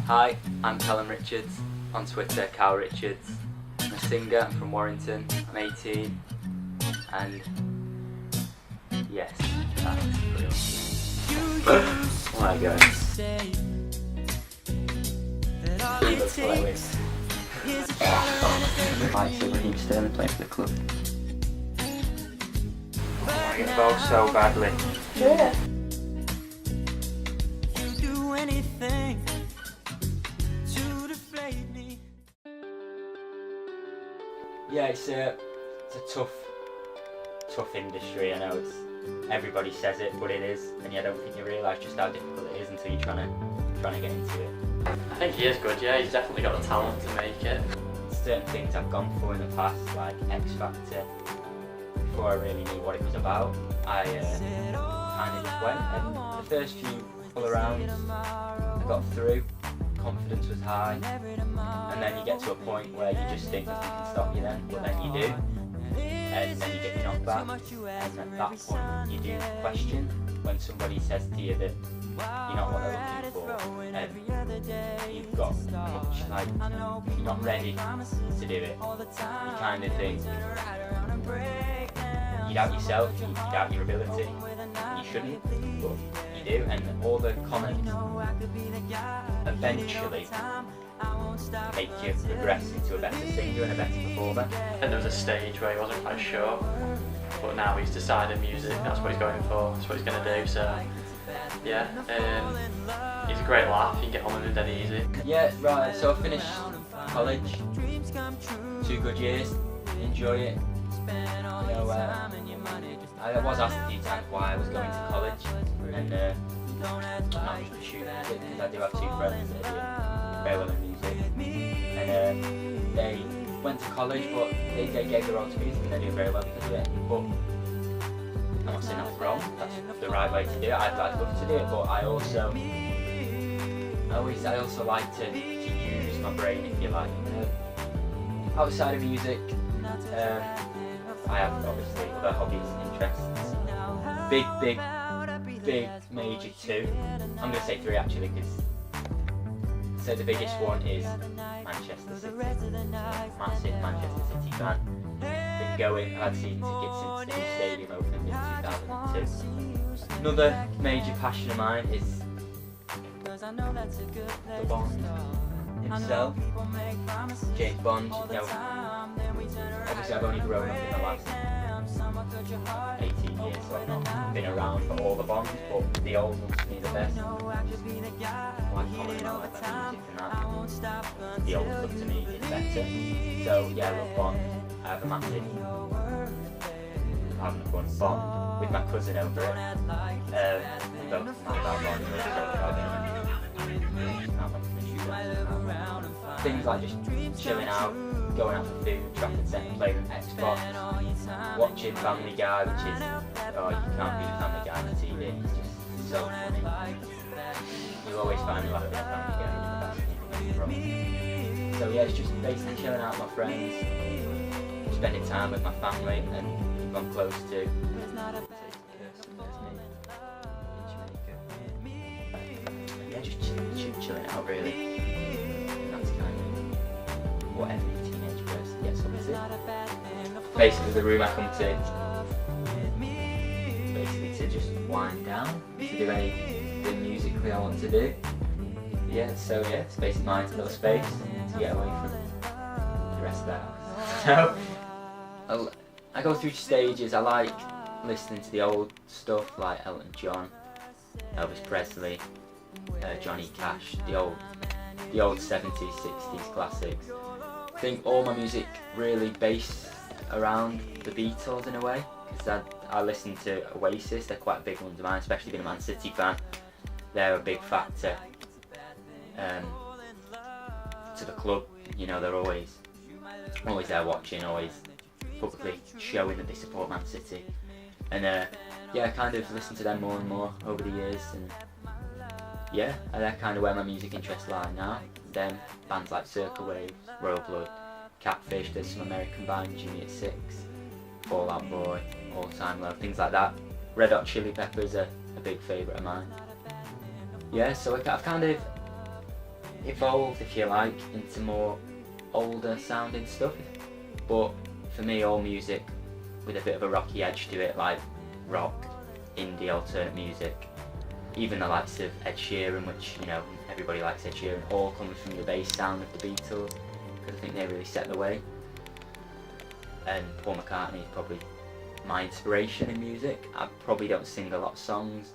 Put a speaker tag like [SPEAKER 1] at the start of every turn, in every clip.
[SPEAKER 1] Hi, I'm Callum Richards, on Twitter Cal Richards. I'm a singer, I'm from Warrington, I'm 18, and yes, that's pretty much it. Oh my god. Right, so Raheem Sterling playing for the club. Oh, I get both so badly.
[SPEAKER 2] Yeah.
[SPEAKER 1] Yeah, it's a tough industry. I know everybody says it, but it is, and I don't think you realise just how difficult it is until you're trying to get into it.
[SPEAKER 3] I think he is good. Yeah, he's definitely got the talent to make it.
[SPEAKER 1] Certain things I've gone for in the past, like X Factor, before I really knew what it was about, I kind of just went, and the first few pull arounds I got through, confidence was high, and then you get to a point where you just think nothing can stop you then, but then you do, and then you get your knock back, and at that point you do question when somebody says to you that you're not what they're looking for, and you've got much, like, you're not ready to do it. You kind of think, you doubt yourself, you doubt your ability. You shouldn't, but you do, and all the comments eventually make you progress into a better singer and a better performer.
[SPEAKER 3] And there was a stage where he wasn't quite sure, but now he's decided music, that's what he's going for, that's what he's going to do, so yeah, he's a great laugh, you can get on with him dead easy.
[SPEAKER 1] Yeah, right, so I finished college, 2 good years, enjoy it. You know, I was asked a few times why I was going to college, and not just pursue music, because I do have 2 friends that are very well in music, and they went to college, but they gave their all to music and they're doing very well because of it. But I'm not saying that's wrong, that's the right way to do it. I'd love to do it, but I also like to use my brain, if you like. Outside of music, I have obviously other hobbies and interests. Big major 2. I'm going to say 3 actually, because so the biggest one is Manchester City. Massive Manchester City fan. Been going, I've had season tickets since the new stadium opened in 2002. Another major passion of mine is the Bond himself, James Bond. You know, obviously I've only grown up in the last 18 years, so I've not been around for all the Bonds, but the old ones to me the best. Like Colin and all that music and that. The old stuff to me is better. So yeah, I love Bond. I have a massive, having a fun Bond with my cousin over it. We both know about Bond, things like just chilling out, going out for food, Trafford Centre, playing Xbox, watching Family Guy, which is, oh, you can't beat Family Guy on the TV, it's just so funny. You always find a lot of Family Guy, so yeah, it's just basically chilling out with my friends, spending time with my family, and people I'm close to. Yeah, just chilling out really. That's kind of what every teenage person gets up to. Basically the room I come to, basically to just wind down, to do anything musically I want to do. Yeah, so yeah, it's basically my little space to get away from the rest of the house. So, I go through stages. I like listening to the old stuff like Elton John, Elvis Presley, Johnny Cash, the old 70s, 60s classics. I think all my music really based around the Beatles in a way, because I listen to Oasis, they're quite big ones of mine, especially being a Man City fan. They're a big factor to the club. You know, they're always there watching, always publicly showing that they support Man City. And yeah, I kind of listen to them more and more over the years, and yeah, and that's kind of where my music interests lie now. Then bands like Circle Waves, Royal Blood, Catfish, there's some American bands, Jimmy at 6, Fall Out Boy, All Time Low, things like that. Red Hot Chili Peppers are a big favourite of mine. Yeah, so I've kind of evolved, if you like, into more older sounding stuff. But for me, all music with a bit of a rocky edge to it, like rock, indie, alternate music, even the likes of Ed Sheeran, which, you know, everybody likes Ed Sheeran, all comes from the bass sound of the Beatles, because I think they really set the way. And Paul McCartney is probably my inspiration in music. I probably don't sing a lot of songs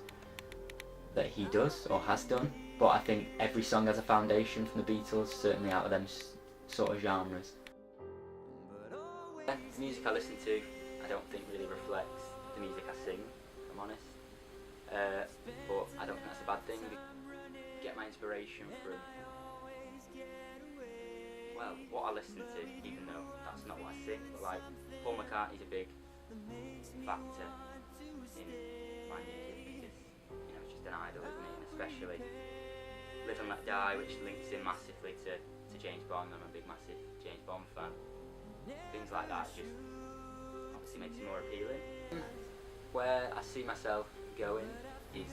[SPEAKER 1] that he does or has done, but I think every song has a foundation from the Beatles, certainly out of them sort of genres. The music I listen to, I don't think really reflects the music I sing, if I'm honest. But I don't think that's a bad thing. I get my inspiration from, well, what I listen to, even though that's not what I sing. But like, Paul McCartney's a big factor in my music because, you know, it's just an idol, isn't it? And especially Live and Let Die, which links in massively to James Bond. I'm a big, massive James Bond fan. Things like that just obviously makes it more appealing. Where I see myself going is,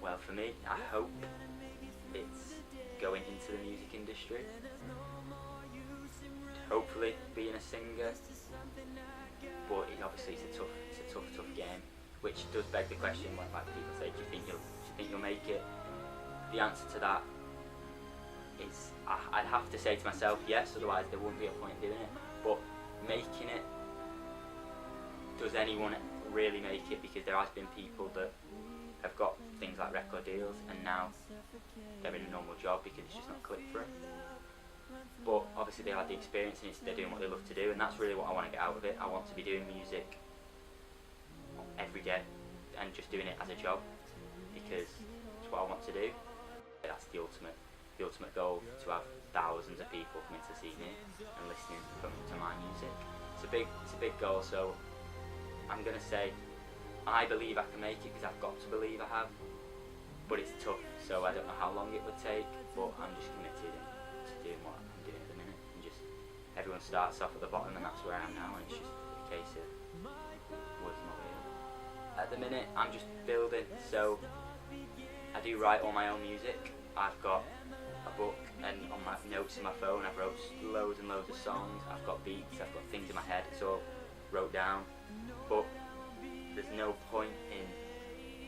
[SPEAKER 1] well, for me, I hope it's going into the music industry. Hopefully being a singer, but obviously it's a tough game, which does beg the question when like people say, do you think you'll make it? The answer to that is I'd have to say to myself yes, otherwise there wouldn't be a point in doing it. But making it, does anyone really make it? Because there has been people that have got things like record deals and now they're in a normal job because it's just not clicked for them. But obviously they had the experience and they're doing what they love to do, and that's really what I want to get out of it. I want to be doing music every day and just doing it as a job because it's what I want to do. That's the ultimate goal, to have thousands of people coming to see me and listening to my music. It's a big goal, so I'm going to say I believe I can make it because I've got to believe I have, but it's tough, so I don't know how long it would take, but I'm just committed to doing what I'm doing at the minute. And just everyone starts off at the bottom and that's where I am now, and it's just a case of working my way up. At the minute I'm just building, so I do write all my own music. I've got a book and on my notes in my phone I've wrote loads and loads of songs. I've got beats, I've got things in my head, it's all wrote down, but there's no point in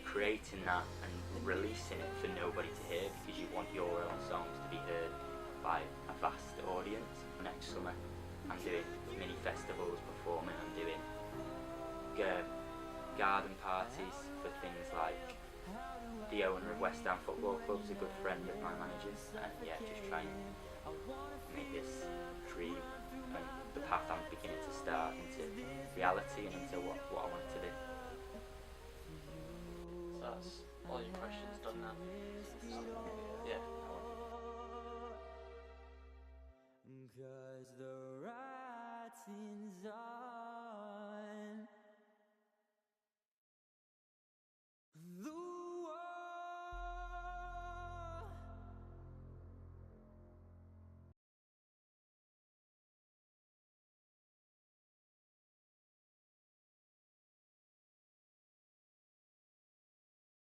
[SPEAKER 1] creating that and releasing it for nobody to hear, because you want your own songs to be heard by a vast audience. Next summer I'm doing mini festivals, performing, I'm doing garden parties for things like the owner of West Ham Football Club is a good friend of my manager's, and yeah, just try and make this dream and the path I'm beginning to start into reality and into what I want to do.